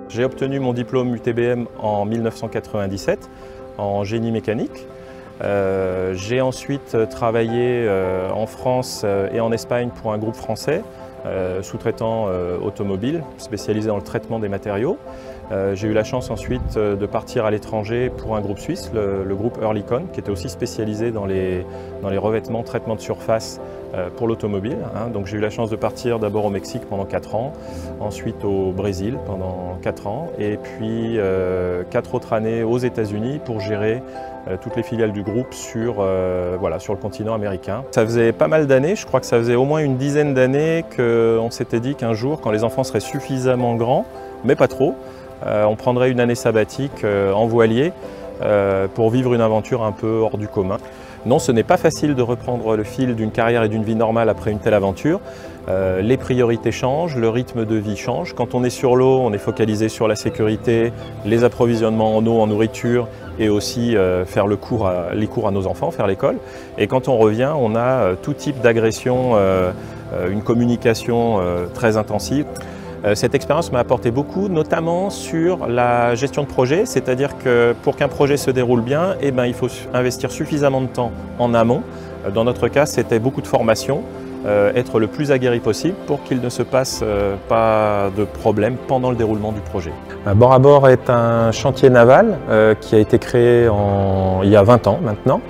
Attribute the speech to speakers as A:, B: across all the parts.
A: J'ai obtenu mon diplôme UTBM en 1997 en génie mécanique. J'ai ensuite travaillé en France et en Espagne pour un groupe français, sous-traitant automobile, spécialisé dans le traitement des matériaux. J'ai eu la chance ensuite de partir à l'étranger pour un groupe suisse, le groupe Oerlikon, qui était aussi spécialisé dans les revêtements, traitements de surface pour l'automobile. Donc j'ai eu la chance de partir d'abord au Mexique pendant 4 ans, ensuite au Brésil pendant 4 ans, et puis 4 autres années aux États-Unis pour gérer toutes les filiales du groupe sur le continent américain. Ça faisait pas mal d'années, je crois que ça faisait au moins une dizaine d'années qu'on s'était dit qu'un jour, quand les enfants seraient suffisamment grands, mais pas trop, on prendrait une année sabbatique en voilier pour vivre une aventure un peu hors du commun. Non, ce n'est pas facile de reprendre le fil d'une carrière et d'une vie normale après une telle aventure. Les priorités changent, le rythme de vie change. Quand on est sur l'eau, on est focalisé sur la sécurité, les approvisionnements en eau, en nourriture et aussi faire les cours à nos enfants, faire l'école. Et quand on revient, on a tout type d'agression, une communication très intensive. Cette expérience m'a apporté beaucoup, notamment sur la gestion de projet, c'est-à-dire que pour qu'un projet se déroule bien, il faut investir suffisamment de temps en amont. Dans notre cas, c'était beaucoup de formation, être le plus aguerri possible pour qu'il ne se passe pas de problème pendant le déroulement du projet. Bord à bord est un chantier naval qui a été créé il y a 20 ans maintenant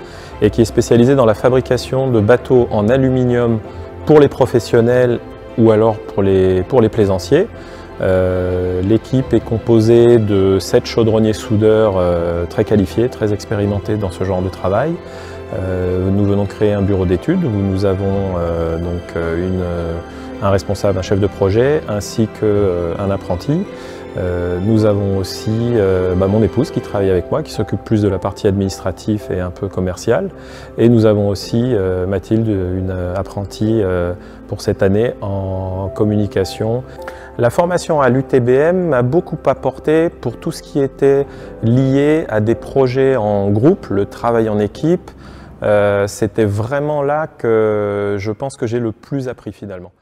A: et qui est spécialisé dans la fabrication de bateaux en aluminium pour les professionnels ou alors pour les plaisanciers. L'équipe est composée de 7 chaudronniers soudeurs très qualifiés, très expérimentés dans ce genre de travail. Nous venons de créer un bureau d'études où nous avons un responsable, un chef de projet, ainsi qu'un apprenti. Nous avons aussi mon épouse qui travaille avec moi, qui s'occupe plus de la partie administrative et un peu commerciale. Et nous avons aussi Mathilde, une apprentie pour cette année en communication. La formation à l'UTBM m'a beaucoup apporté pour tout ce qui était lié à des projets en groupe, le travail en équipe. C'était vraiment là que je pense que j'ai le plus appris finalement.